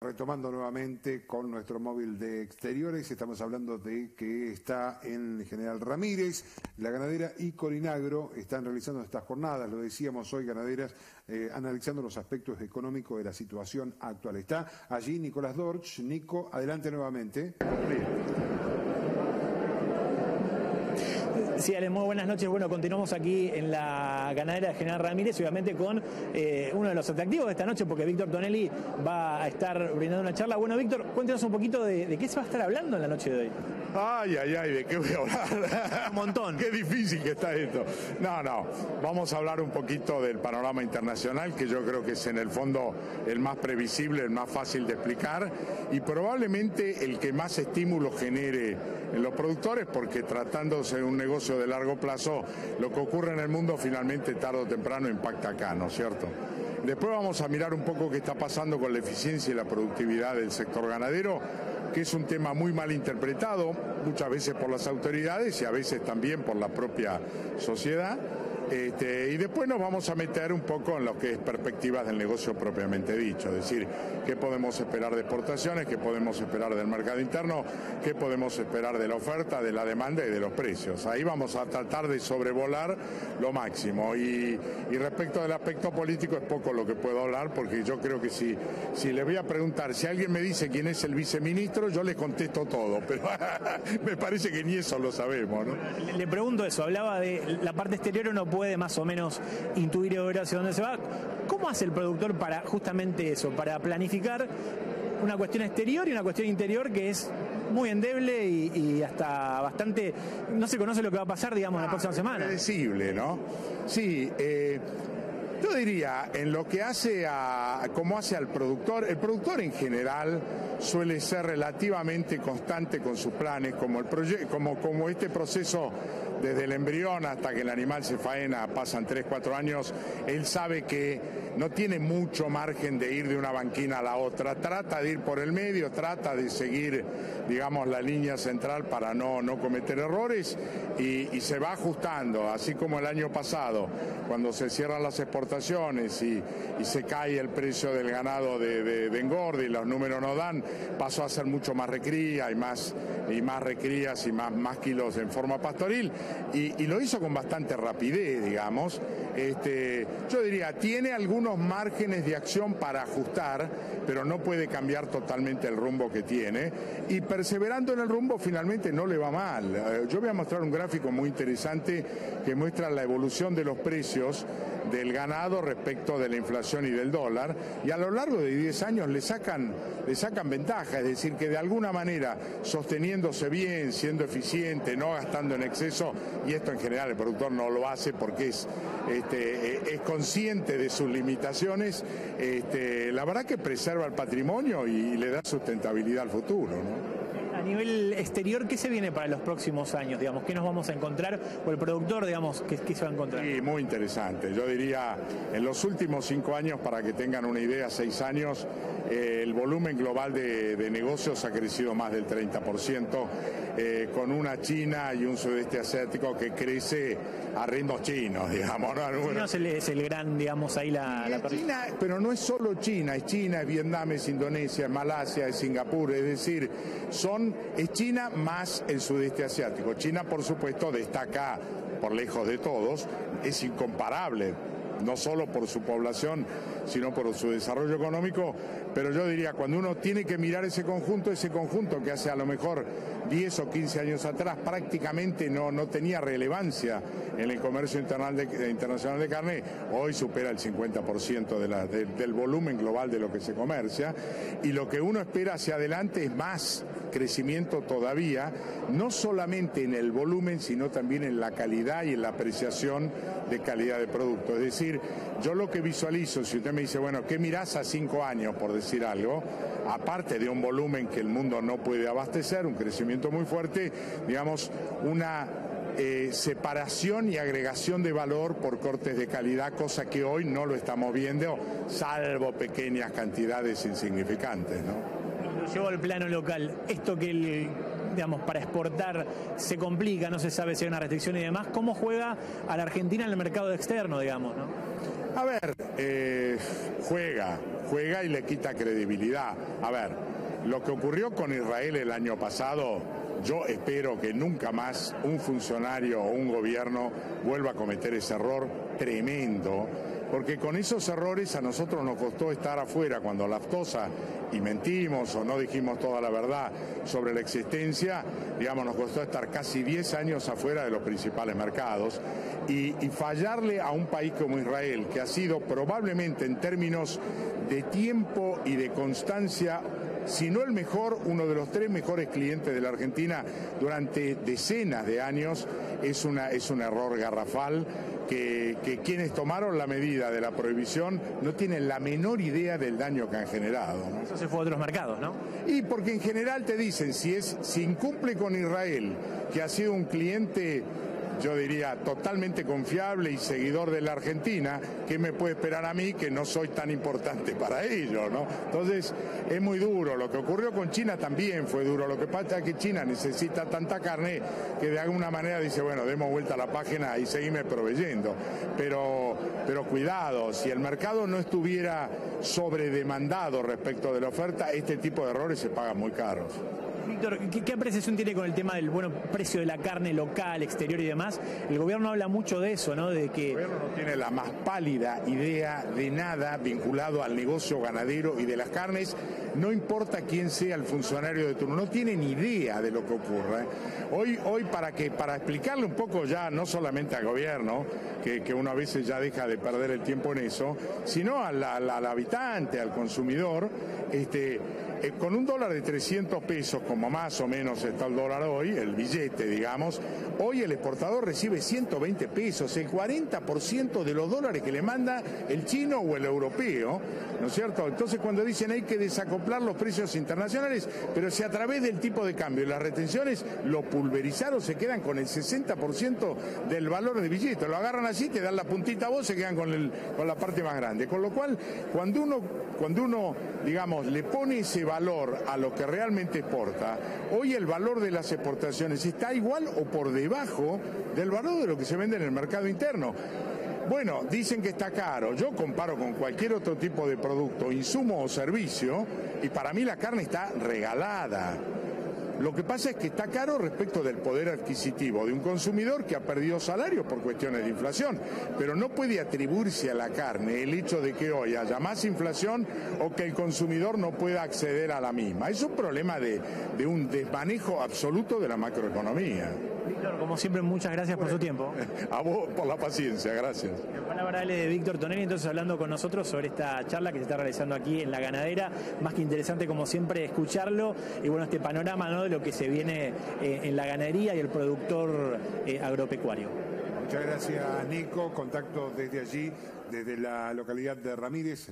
retomando nuevamente con nuestro móvil de exteriores, estamos hablando de que está en General Ramírez, la ganadera y Corinagro están realizando estas jornadas, lo decíamos hoy, ganaderas, analizando los aspectos económicos de la situación actual. Está allí Nicolás Dorch. Nico, adelante nuevamente. Sí, Ale, muy buenas noches. Bueno, continuamos aquí en la ganadera de General Ramírez, obviamente con uno de los atractivos de esta noche, porque Víctor Tonelli va a estar brindando una charla. Bueno, Víctor, cuéntanos un poquito de qué se va a estar hablando en la noche de hoy. Ay, ¿de qué voy a hablar? Un montón. Qué difícil que está esto. No, vamos a hablar un poquito del panorama internacional, que yo creo que es en el fondo el más previsible, el más fácil de explicar y probablemente el que más estímulo genere en los productores, porque tratándose de un negocio de largo plazo, lo que ocurre en el mundo finalmente tarde o temprano impacta acá, ¿no es cierto? Después vamos a mirar un poco qué está pasando con la eficiencia y la productividad del sector ganadero, que es un tema muy mal interpretado, muchas veces por las autoridades y a veces también por la propia sociedad. Y después nos vamos a meter un poco en lo que es perspectivas del negocio propiamente dicho, es decir, qué podemos esperar de exportaciones, qué podemos esperar del mercado interno, qué podemos esperar de la oferta, de la demanda y de los precios. Ahí vamos a tratar de sobrevolar lo máximo. Y respecto del aspecto político es poco lo que puedo hablar, porque yo creo que si le voy a preguntar, si alguien me dice quién es el viceministro, yo le contesto todo, pero me parece que ni eso lo sabemos, ¿no? Le pregunto eso, hablaba de la parte exterior, uno puede más o menos intuir y ver hacia dónde se va. ¿Cómo hace el productor para justamente eso, para planificar una cuestión exterior y una cuestión interior que es muy endeble y hasta bastante, no se conoce lo que va a pasar, digamos, la próxima semana? Predecible, ¿no? Sí, yo diría, en lo que hace cómo hace al productor, el productor en general suele ser relativamente constante con sus planes, como este proceso desde el embrión hasta que el animal se faena, pasan 3-4 años, él sabe que no tiene mucho margen de ir de una banquina a la otra, trata de ir por el medio, trata de seguir, digamos, la línea central para no cometer errores y se va ajustando, así como el año pasado, cuando se cierran las exportaciones y se cae el precio del ganado de engorde y los números no dan, pasó a ser mucho más recría y más recrías y más kilos en forma pastoril y lo hizo con bastante rapidez, digamos. Yo diría, tiene algunos márgenes de acción para ajustar, pero no puede cambiar totalmente el rumbo que tiene y perseverando en el rumbo finalmente no le va mal. Yo voy a mostrar un gráfico muy interesante que muestra la evolución de los precios del ganado respecto de la inflación y del dólar, y a lo largo de 10 años le sacan ventaja, es decir, que de alguna manera sosteniéndose bien, siendo eficiente, no gastando en exceso, y esto en general el productor no lo hace porque es consciente de sus limitaciones, la verdad que preserva el patrimonio y le da sustentabilidad al futuro, ¿no? A nivel exterior, ¿qué se viene para los próximos años? Digamos, ¿qué nos vamos a encontrar? O el productor, digamos, ¿qué se va a encontrar? Sí, muy interesante. Yo diría, en los últimos 5 años, para que tengan una idea, 6 años, el volumen global de negocios ha crecido más del 30%, con una China y un sudeste asiático que crece a ritmos chinos, digamos, ¿no? China es el gran, digamos, ahí la China, pero no es solo China, es Vietnam, es Indonesia, es Malasia, es Singapur, es decir, es China más el sudeste asiático. China, por supuesto, destaca por lejos de todos, es incomparable, no solo por su población, sino por su desarrollo económico, pero yo diría, cuando uno tiene que mirar ese conjunto que hace a lo mejor 10 o 15 años atrás prácticamente no tenía relevancia en el comercio internacional de carne, hoy supera el 50% del volumen global de lo que se comercia, y lo que uno espera hacia adelante es más crecimiento todavía, no solamente en el volumen, sino también en la calidad y en la apreciación de calidad de producto. Es decir, yo lo que visualizo, si usted me dice, bueno, ¿qué mirás a 5 años, por decir algo? Aparte de un volumen que el mundo no puede abastecer, un crecimiento muy fuerte, digamos, una separación y agregación de valor por cortes de calidad, cosa que hoy no lo estamos viendo, salvo pequeñas cantidades insignificantes, ¿no? Llevo al plano local, esto que digamos, para exportar se complica, no se sabe si hay una restricción y demás, ¿cómo juega a la Argentina en el mercado externo, digamos, ¿no? A ver, juega, juega y le quita credibilidad. A ver, lo que ocurrió con Israel el año pasado, yo espero que nunca más un funcionario o un gobierno vuelva a cometer ese error tremendo, porque con esos errores a nosotros nos costó estar afuera cuando Lactosa, y mentimos o no dijimos toda la verdad sobre la existencia, digamos, nos costó estar casi 10 años afuera de los principales mercados, y fallarle a un país como Israel, que ha sido probablemente en términos de tiempo y de constancia, si no el mejor, uno de los 3 mejores clientes de la Argentina durante decenas de años, es un error garrafal que quienes tomaron la medida de la prohibición no tienen la menor idea del daño que han generado, ¿no? Eso se fue a otros mercados, ¿no? Y porque en general te dicen, si incumple con Israel, que ha sido un cliente, yo diría, totalmente confiable y seguidor de la Argentina, ¿qué me puede esperar a mí que no soy tan importante para ellos, ¿no? Entonces, es muy duro. Lo que ocurrió con China también fue duro. Lo que pasa es que China necesita tanta carne que de alguna manera dice, bueno, demos vuelta a la página y seguime proveyendo. Pero cuidado, si el mercado no estuviera sobredemandado respecto de la oferta, este tipo de errores se pagan muy caros. Víctor, ¿qué apreciación tiene con el tema del precio de la carne local, exterior y demás? El gobierno habla mucho de eso, ¿no? De que el gobierno no tiene la más pálida idea de nada vinculado al negocio ganadero y de las carnes. No importa quién sea el funcionario de turno, no tiene ni idea de lo que ocurre. Hoy para explicarle un poco ya, no solamente al gobierno, que uno a veces ya deja de perder el tiempo en eso, sino al habitante, al consumidor, con un dólar de 300 pesos, como más o menos está el dólar hoy, el billete, digamos, hoy el exportador recibe 120 pesos, el 40% de los dólares que le manda el chino o el europeo, ¿no es cierto? Entonces cuando dicen hay que desacoplar los precios internacionales, pero si a través del tipo de cambio y las retenciones lo pulverizaron, se quedan con el 60% del valor del billete, lo agarran así, te dan la puntita a vos, se quedan con la parte más grande. Con lo cual, cuando uno, digamos, le pone ese valor a lo que realmente exporta, hoy el valor de las exportaciones está igual o por debajo del valor de lo que se vende en el mercado interno. Bueno, dicen que está caro. Yo comparo con cualquier otro tipo de producto, insumo o servicio, y para mí la carne está regalada. Lo que pasa es que está caro respecto del poder adquisitivo de un consumidor que ha perdido salario por cuestiones de inflación, pero no puede atribuirse a la carne el hecho de que hoy haya más inflación o que el consumidor no pueda acceder a la misma. Es un problema de un desmanejo absoluto de la macroeconomía. Víctor, como siempre, muchas gracias por su tiempo. A vos por la paciencia, gracias. La palabra de Víctor Tonelli, entonces, hablando con nosotros sobre esta charla que se está realizando aquí en La Ganadera. Más que interesante, como siempre, escucharlo y bueno, este panorama, ¿no?, de lo que se viene en la ganadería y el productor agropecuario. Muchas gracias, Nico. Contacto desde allí, desde la localidad de Ramírez.